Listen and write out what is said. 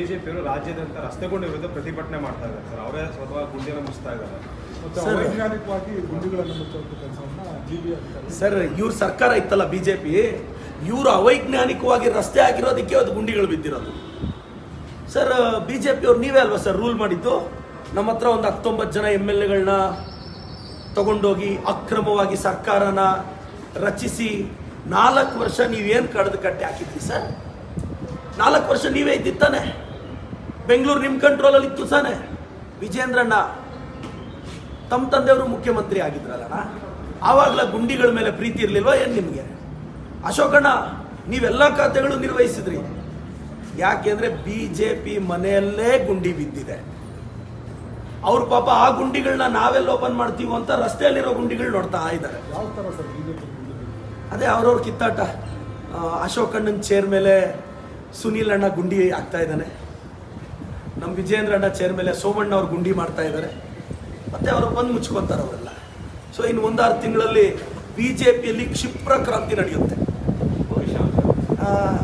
ಬಿಜೆಪಿಯವರು ರಾಜ್ಯಾದ್ಯಂತ ರಸ್ತೆಗೊಂಡ ವಿರುದ್ಧ ಪ್ರತಿಭಟನೆ ಮಾಡ್ತಾ ಇದ್ದಾರೆ ಸರ್. ಅವರೇ ಸ್ವತಃ ಗುಂಡಿಯನ್ನು ಮುಚ್ತಾ ಇದ್ದಾರೆ. ವೈಜ್ಞಾನಿಕವಾಗಿ ಗುಂಡಿಗಳನ್ನು ಮುಚ್ಚುವಂಥ ಕೆಲಸವನ್ನು ಸರ್, ಇವ್ರ ಸರ್ಕಾರ ಇತ್ತಲ್ಲ ಬಿಜೆಪಿ, ಇವರು ಅವೈಜ್ಞಾನಿಕವಾಗಿ ರಸ್ತೆ ಹಾಕಿರೋದಕ್ಕೆ ಅದು ಗುಂಡಿಗಳು ಬಿದ್ದಿರೋದು. ಸರ್, ಬಿಜೆಪಿಯವ್ರು ನೀವೇ ಅಲ್ವಾ ಸರ್ ರೂಲ್ ಮಾಡಿದ್ದು? ನಮ್ಮ ಹತ್ರ ಒಂದು 19 ಜನ MLAಗಳನ್ನ ತಗೊಂಡೋಗಿ ಅಕ್ರಮವಾಗಿ ಸರ್ಕಾರನ ರಚಿಸಿ 4 ವರ್ಷ ನೀವೇನು ಕಡ್ದು ಕಟ್ಟಿ ಹಾಕಿದ್ರಿ ಸರ್? 4 ವರ್ಷ ನೀವೇ ಇದ್ದಿತ್ತಾನೆ. ಬೆಂಗಳೂರು ನಿಮ್ಮ ಕಂಟ್ರೋಲಲ್ಲಿ ಇತ್ತು ತಾನೆ. ವಿಜೇಂದ್ರಣ್ಣ ತಮ್ಮ ತಂದೆಯವರು ಮುಖ್ಯಮಂತ್ರಿ ಆಗಿದ್ರಲ್ಲಣ್ಣ, ಆವಾಗಲ ಗುಂಡಿಗಳ ಮೇಲೆ ಪ್ರೀತಿ ಇರಲಿಲ್ವಾ ಏನು ನಿಮಗೆ? ಅಶೋಕಣ್ಣ, ನೀವೆಲ್ಲ ಖಾತೆಗಳು ನಿರ್ವಹಿಸಿದ್ರಿ. ಯಾಕೆಂದ್ರೆ ಬಿಜೆಪಿ ಮನೆಯಲ್ಲೇ ಗುಂಡಿ ಬಿದ್ದಿದೆ. ಅವ್ರ ಪಾಪ ಆ ಗುಂಡಿಗಳನ್ನ ನಾವೆಲ್ಲ ಓಪನ್ ಮಾಡ್ತೀವಿ ಅಂತ ರಸ್ತೆಯಲ್ಲಿರೋ ಗುಂಡಿಗಳು ನೋಡ್ತಾ ಇದ್ದಾರೆ. ಯಾವ ಥರ ಸರ್ ಬಿಜೆಪಿ? ಅದೇ ಅವ್ರವ್ರ ಕಿತ್ತಾಟ. ಅಶೋಕಣ್ಣನ ಚೇರ್ ಮೇಲೆ ಸುನೀಲ್ ಅಣ್ಣ ಗುಂಡಿ ಆಗ್ತಾ ಇದ್ದಾನೆ. ನಮ್ಮ ವಿಜೇಂದ್ರ ಅಣ್ಣ ಚೇರ್ ಮೇಲೆ ಸೋಮಣ್ಣ ಅವ್ರು ಗುಂಡಿ ಮಾಡ್ತಾ ಇದ್ದಾರೆ. ಮತ್ತೆ ಅವರು ಬಂದು ಮುಚ್ಕೊಂತಾರೆ ಅವರೆಲ್ಲ. ಸೊ ಇನ್ನು 1-6 ತಿಂಗಳಲ್ಲಿ ಬಿಜೆಪಿಯಲ್ಲಿ ಕ್ಷಿಪ್ರ ಕ್ರಾಂತಿ ನಡೆಯುತ್ತೆ.